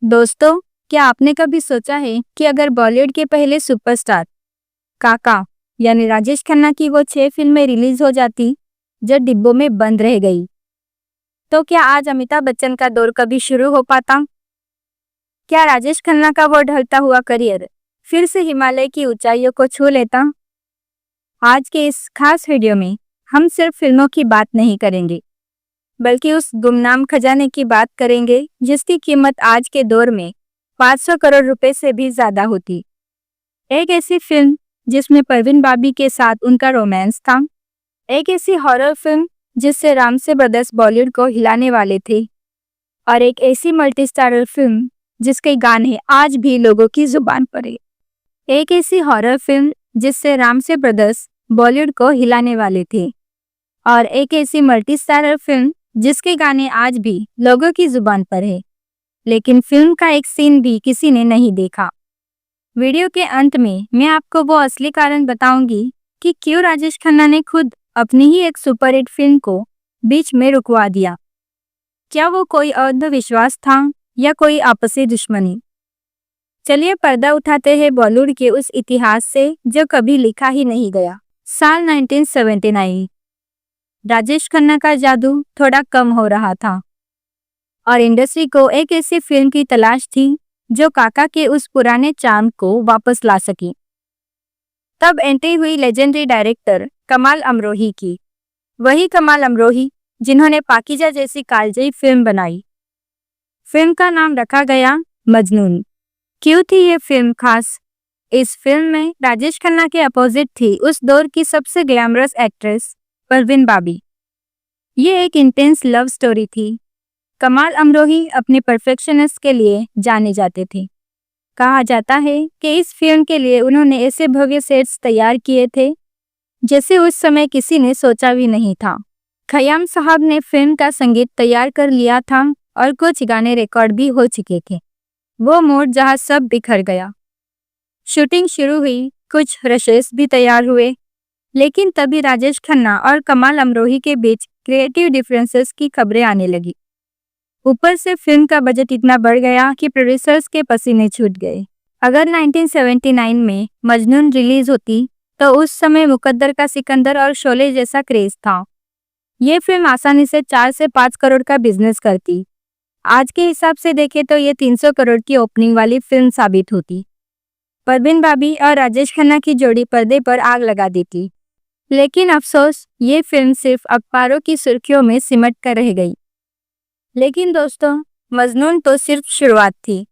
दोस्तों, क्या आपने कभी सोचा है कि अगर बॉलीवुड के पहले सुपरस्टार काका यानी राजेश खन्ना की वो 6 फिल्में रिलीज हो जाती जो डिब्बों में बंद रह गई, तो क्या आज अमिताभ बच्चन का दौर कभी शुरू हो पाता? क्या राजेश खन्ना का वो ढलता हुआ करियर फिर से हिमालय की ऊंचाइयों को छू लेता? आज के इस खास वीडियो में हम सिर्फ फिल्मों की बात नहीं करेंगे, बल्कि उस गुमनाम खजाने की बात करेंगे जिसकी कीमत आज के दौर में 500 करोड़ रुपए से भी ज्यादा होती। एक ऐसी फिल्म जिसमें परवीन बाबी के साथ उनका रोमांस था, एक ऐसी हॉरर फिल्म जिससे रामसे ब्रदर्स बॉलीवुड को हिलाने वाले थे, और एक ऐसी मल्टी स्टारर फिल्म जिसके गाने आज भी लोगों की जुबान पर है। एक ऐसी हॉरर फिल्म जिससे रामसे ब्रदर्स बॉलीवुड को हिलाने वाले थे, और एक ऐसी मल्टी स्टारर फिल्म जिसके गाने आज भी लोगों की जुबान पर है, लेकिन फिल्म का एक सीन भी किसी ने नहीं देखा। वीडियो के अंत में मैं आपको वो असली कारण बताऊंगी कि क्यों राजेश खन्ना ने खुद अपनी ही एक सुपरहिट फिल्म को बीच में रुकवा दिया। क्या वो कोई अंधविश्वास था या कोई आपसी दुश्मनी? चलिए पर्दा उठाते हैं बॉलीवुड के उस इतिहास से जो कभी लिखा ही नहीं गया। साल 1979। राजेश खन्ना का जादू थोड़ा कम हो रहा था और इंडस्ट्री को एक ऐसी फिल्म की तलाश थी जो काका के उस पुराने चार्म को वापस ला सकी। तब एंट्री हुई लेजेंडरी डायरेक्टर कमाल अमरोही की, वही कमाल अमरोही जिन्होंने पाकीजा जैसी कालजयी फिल्म बनाई। फिल्म का नाम रखा गया मजनून। क्यों थी ये फिल्म खास? इस फिल्म में राजेश खन्ना के अपोजिट थी उस दौर की सबसे ग्लैमरस एक्ट्रेस परवीन बाबी। ये एक इंटेंस लव स्टोरी थी। कमाल अमरोही अपने परफेक्शनिस्ट के लिए जाने जाते थे। कहा जाता है कि इस फिल्म के लिए उन्होंने ऐसे भव्य सेट्स तैयार किए थे जैसे उस समय किसी ने सोचा भी नहीं था। खयाम साहब ने फिल्म का संगीत तैयार कर लिया था और कुछ गाने रिकॉर्ड भी हो चुके थे। वो मोड़ जहां सब बिखर गया। शूटिंग शुरू हुई, कुछ रशेस भी तैयार हुए, लेकिन तभी राजेश खन्ना और कमाल अमरोही के बीच क्रिएटिव डिफरेंसेस की खबरें आने लगी। ऊपर से फिल्म का बजट इतना बढ़ गया कि प्रोड्यूसर्स के पसीने छूट गए। अगर 1979 में मजनून रिलीज होती तो उस समय मुकद्दर का सिकंदर और शोले जैसा क्रेज था। ये फिल्म आसानी से 4 से 5 करोड़ का बिजनेस करती। आज के हिसाब से देखें तो ये 300 करोड़ की ओपनिंग वाली फिल्म साबित होती। परवीन बाबी और राजेश खन्ना की जोड़ी पर्दे पर आग लगा देती। लेकिन अफसोस, ये फिल्म सिर्फ अखबारों की सुर्खियों में सिमट कर रह गई। लेकिन दोस्तों, मजनून तो सिर्फ शुरुआत थी।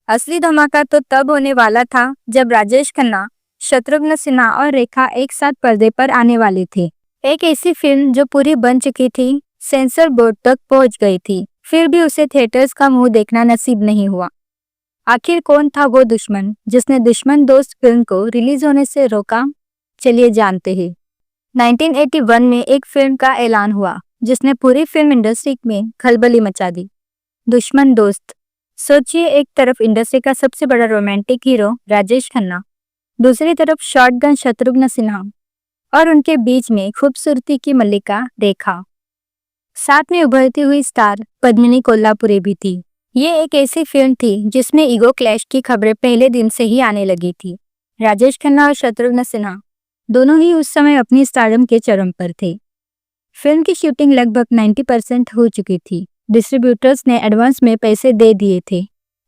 असली धमाका तो तब होने वाला था जब राजेश खन्ना, शत्रुघ्न सिन्हा और रेखा एक साथ पर्दे पर आने वाले थे। एक ऐसी फिल्म जो पूरी बन चुकी थी, सेंसर बोर्ड तक पहुंच गई थी, फिर भी उसे थिएटर्स का मुंह देखना नसीब नहीं हुआ। आखिर कौन था वो दुश्मन जिसने दुश्मन दोस्त फिल्म को रिलीज होने से रोका? चलिए जानते हैं। 1981 में एक फिल्म का ऐलान हुआ जिसने पूरी फिल्म इंडस्ट्री में खलबली मचा दी। दुश्मन दोस्त। सोचिए, एक तरफ इंडस्ट्री का सबसे बड़ा रोमांटिक हीरो राजेश खन्ना, दूसरी तरफ शॉटगन शत्रुघ्न सिन्हा, और उनके बीच में खूबसूरती की मल्लिका रेखा। साथ में उभरती हुई स्टार पद्मिनी कोल्हापुरे भी थी। ये एक ऐसी फिल्म थी जिसमें ईगो क्लैश की खबरें पहले दिन से ही आने लगी थी। राजेश खन्ना और शत्रुघ्न सिन्हा दोनों ही उस समय अपनी स्टारडम के चरम पर थे। फिल्म की शूटिंग लगभग 90% हो चुकी थी। डिस्ट्रीब्यूटर्स ने एडवांस में पैसे दे दिए थे।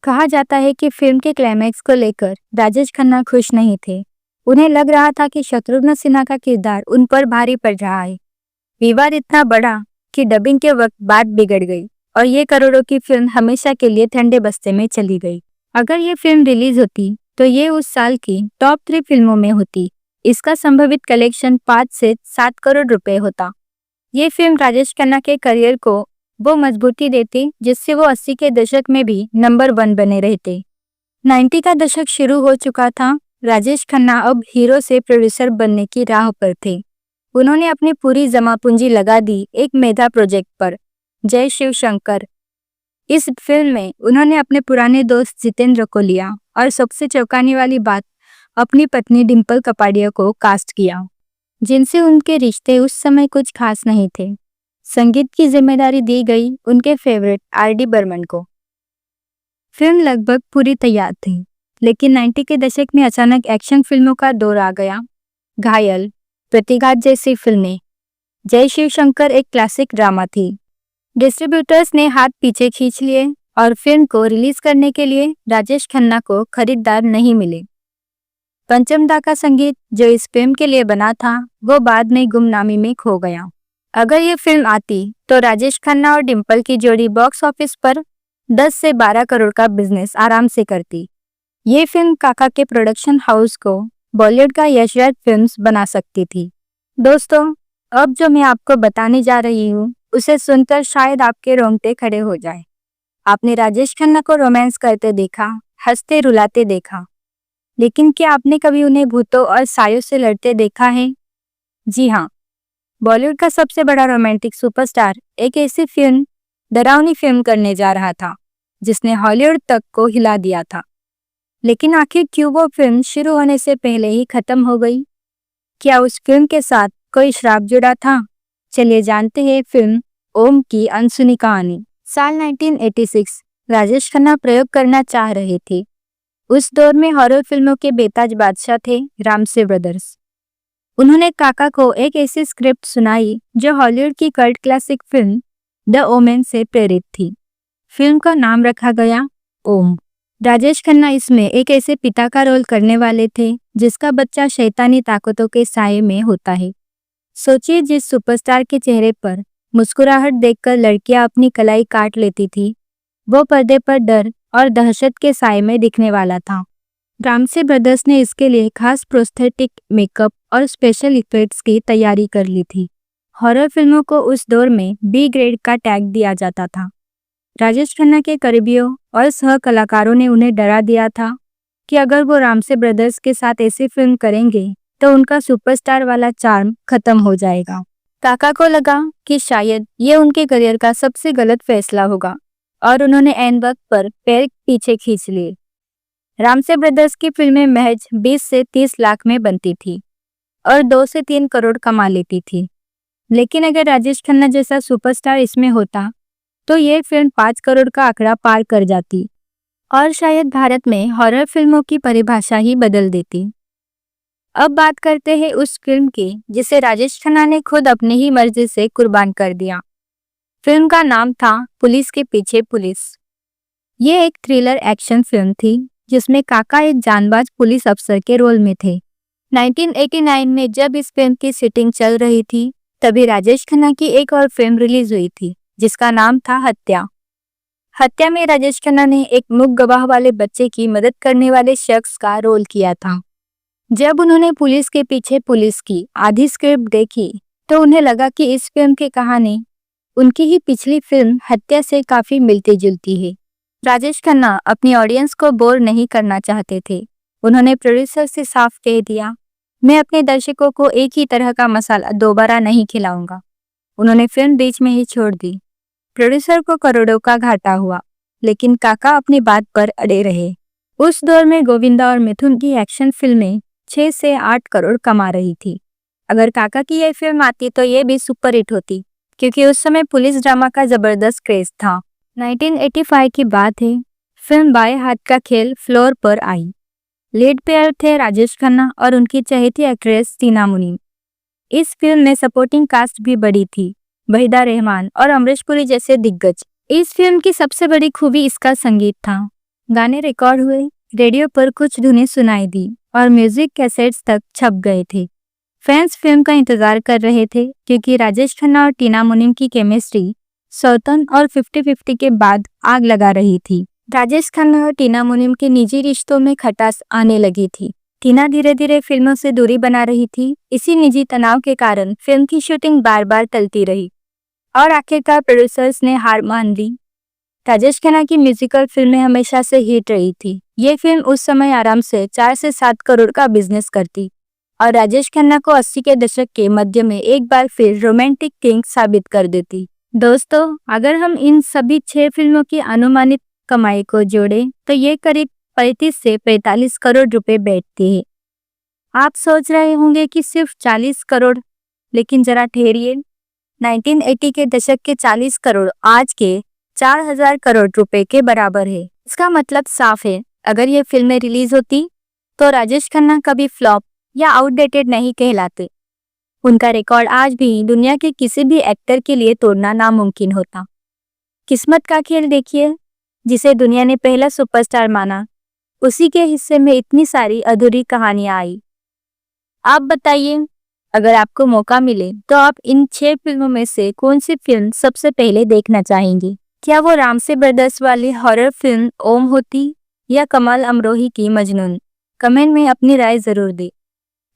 कहा जाता है कि फिल्म के क्लाइमैक्स को लेकर राजेश खन्ना खुश नहीं थे। उन्हें लग रहा था कि शत्रुघ्न सिन्हा का किरदार उन पर भारी पड़ रहा है। विवाद इतना बढ़ा कि डबिंग के वक्त बात बिगड़ गई और ये करोड़ों की फिल्म हमेशा के लिए ठंडे बस्ते में चली गई। अगर ये फिल्म रिलीज होती तो ये उस साल की टॉप 3 फिल्मों में होती। इसका संभावित कलेक्शन 5 से 7 करोड़ रुपए होता। ये फिल्म राजेश खन्ना के करियर को वो मजबूती देती जिससे वो 80 के दशक में भी नंबर 1 बने रहते। 90 का दशक शुरू हो चुका था। राजेश खन्ना अब हीरो से प्रोड्यूसर बनने की राह पर थे। उन्होंने अपनी पूरी जमा पूंजी लगा दी एक मेगा प्रोजेक्ट पर, जय शिव शंकर। इस फिल्म में उन्होंने अपने पुराने दोस्त जितेंद्र को लिया और सबसे चौंकाने वाली बात, अपनी पत्नी डिंपल कपाड़िया को कास्ट किया, जिनसे उनके रिश्ते उस समय कुछ खास नहीं थे। संगीत की जिम्मेदारी दी गई उनके फेवरेट आर डी बर्मन को। फिल्म लगभग पूरी तैयार थी, लेकिन 90 के दशक में अचानक एक्शन फिल्मों का दौर आ गया। घायल, प्रतिघात जैसी फिल्में। जय शिव शंकर एक क्लासिक ड्रामा थी। डिस्ट्रीब्यूटर्स ने हाथ पीछे खींच लिए और फिल्म को रिलीज करने के लिए राजेश खन्ना को खरीदार नहीं मिले। पंचम दा का संगीत जो इस फिल्म के लिए बना था, वो बाद में गुमनामी में खो गया। अगर ये फिल्म आती तो राजेश खन्ना और डिम्पल की जोड़ी बॉक्स ऑफिस पर 10 से 12 करोड़ का बिजनेस आराम से करती। ये फिल्म काका के प्रोडक्शन हाउस को बॉलीवुड का यशराज फिल्म्स बना सकती थी। दोस्तों, अब जो मैं आपको बताने जा रही हूँ उसे सुनकर शायद आपके रोंगटे खड़े हो जाए। आपने राजेश खन्ना को रोमांस करते देखा, हंसते रुलाते देखा, लेकिन क्या आपने कभी उन्हें भूतों और सायों से लड़ते देखा है? जी हाँ, बॉलीवुड का सबसे बड़ा रोमांटिक सुपरस्टार एक ऐसी फिल्म, डरावनी फिल्म करने जा रहा था जिसने हॉलीवुड तक को हिला दिया था। लेकिन आखिर क्यों वो फिल्म शुरू होने से पहले ही खत्म हो गई? क्या उस फिल्म के साथ कोई श्राप जुड़ा था? चलिए जानते हैं फिल्म ओम की अनसुनी कहानी। साल 1986 राजेश खन्ना प्रयोग करना चाह रहे थे। उस दौर में हॉरर फिल्मों के बेताज बादशाह थे रामसे ब्रदर्स। उन्होंने काका को एक ऐसी स्क्रिप्ट सुनाई जो हॉलीवुड की cult classic film the Omen से प्रेरित थी। फिल्म का नाम रखा गया ओम। राजेश खन्ना इसमें एक ऐसे पिता का रोल करने वाले थे जिसका बच्चा शैतानी ताकतों के साये में होता है। सोचिए, जिस सुपरस्टार के चेहरे पर मुस्कुराहट देखकर लड़कियां अपनी कलाई काट लेती थी, वो पर्दे पर डर और दहशत के साये में दिखने वाला था। रामसे ब्रदर्स ने इसके लिए खास प्रोस्थेटिक मेकअप और स्पेशल इफेक्ट्स की तैयारी कर ली थी। हॉरर फिल्मों को उस दौर में बी ग्रेड का टैग दिया जाता था। राजेश खन्ना के करीबियों और सह कलाकारों ने उन्हें डरा दिया था कि अगर वो रामसे ब्रदर्स के साथ ऐसी फिल्म करेंगे तो उनका सुपरस्टार वाला चार्म खत्म हो जाएगा। काका को लगा कि शायद ये उनके करियर का सबसे गलत फैसला होगा और उन्होंने ऐन वक्त पर पैर पीछे खींच लिए। रामसे ब्रदर्स की फिल्में महज 20 से 30 लाख में बनती थी और 2 से 3 करोड़ कमा लेती थी। लेकिन अगर राजेश खन्ना जैसा सुपरस्टार इसमें होता तो ये फिल्म 5 करोड़ का आंकड़ा पार कर जाती और शायद भारत में हॉरर फिल्मों की परिभाषा ही बदल देती। अब बात करते हैं उस फिल्म की जिसे राजेश खन्ना ने खुद अपनी ही मर्जी से कुर्बान कर दिया। फिल्म का नाम था पुलिस के पीछे पुलिस। ये एक थ्रिलर एक्शन फिल्म थी जिसमें काका एक जानबाज पुलिस अफसर के रोल में थे। 1989 में जब इस फिल्म की शूटिंग चल रही थी, तभी राजेश खन्ना की एक और फिल्म रिलीज हुई थी जिसका नाम था हत्या। हत्या में राजेश खन्ना ने एक मूक गवाह वाले बच्चे की मदद करने वाले शख्स का रोल किया था। जब उन्होंने पुलिस के पीछे पुलिस की आधी स्क्रिप्ट देखी तो उन्हें लगा कि इस फिल्म की कहानी उनकी ही पिछली फिल्म हत्या से काफी मिलती जुलती है। राजेश खन्ना अपनी ऑडियंस को बोर नहीं करना चाहते थे। उन्होंने प्रोड्यूसर से साफ कह दिया, मैं अपने दर्शकों को एक ही तरह का मसाला दोबारा नहीं खिलाऊंगा। उन्होंने फिल्म बीच में ही छोड़ दी। प्रोड्यूसर को करोड़ों का घाटा हुआ, लेकिन काका अपनी बात पर अड़े रहे। उस दौर में गोविंदा और मिथुन की एक्शन फिल्में 6 से 8 करोड़ कमा रही थी। अगर काका की यह फिल्म आती तो ये भी सुपरहिट होती, क्योंकि उस समय पुलिस ड्रामा का जबरदस्त क्रेज था। 1985 की बात है। फिल्म बाएं हाथ का खेल फ्लोर पर आई। लीड पेयर थे राजेश खन्ना और उनकी चहेती एक्ट्रेस टीना मुनीम। इस फिल्म में सपोर्टिंग कास्ट भी बड़ी थी, वहीदा रहमान और अमरीश पुरी जैसे दिग्गज। इस फिल्म की सबसे बड़ी खूबी इसका संगीत था। गाने रिकॉर्ड हुए, रेडियो पर कुछ धुनें सुनाई दी और म्यूजिक कैसेट्स तक छप गए थे। फैंस फिल्म का इंतजार कर रहे थे क्योंकि राजेश खन्ना और टीना मुनीम की केमिस्ट्री सौतन और 50-50 के बाद आग लगा रही थी। राजेश खन्ना और टीना मुनीम के निजी रिश्तों में खटास आने लगी थी। टीना धीरे धीरे फिल्मों से दूरी बना रही थी। इसी निजी तनाव के कारण फिल्म की शूटिंग बार बार टलती रही और आखिरकार प्रोड्यूसर्स ने हार मान ली। राजेश खन्ना की म्यूजिकल फिल्में हमेशा से हिट रही थी। ये फिल्म उस समय आराम से 4 से 7 करोड़ का बिजनेस करती और राजेश खन्ना को 80 के दशक के मध्य में एक बार फिर रोमांटिक किंग साबित कर देती। दोस्तों, अगर हम इन सभी 6 फिल्मों की अनुमानित कमाई को जोड़ें तो ये करीब 35 से 45 करोड़ रुपए बैठती है। आप सोच रहे होंगे कि सिर्फ 40 करोड़, लेकिन जरा ठहरिए। 1980 के दशक के 40 करोड़ आज के 4,000 करोड़ रुपए के बराबर है। इसका मतलब साफ है, अगर ये फिल्में रिलीज होती तो राजेश खन्ना कभी फ्लॉप या आउटडेटेड नहीं कहलाते। उनका रिकॉर्ड आज भी दुनिया के किसी भी एक्टर के लिए तोड़ना नामुमकिन होता। किस्मत का खेल देखिए, जिसे दुनिया ने पहला सुपरस्टार माना, उसी के हिस्से में इतनी सारी अधूरी कहानियां आई। आप बताइए, अगर आपको मौका मिले तो आप इन 6 फिल्मों में से कौन सी फिल्म सबसे पहले देखना चाहेंगी? क्या वो रामसे ब्रदर्स वाली हॉरर फिल्म ओम होती या कमाल अमरोही की मजनून? कमेंट में अपनी राय जरूर दें।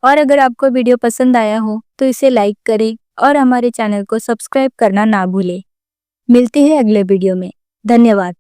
और अगर आपको वीडियो पसंद आया हो तो इसे लाइक करें और हमारे चैनल को सब्सक्राइब करना ना भूलें। मिलते हैं अगले वीडियो में। धन्यवाद।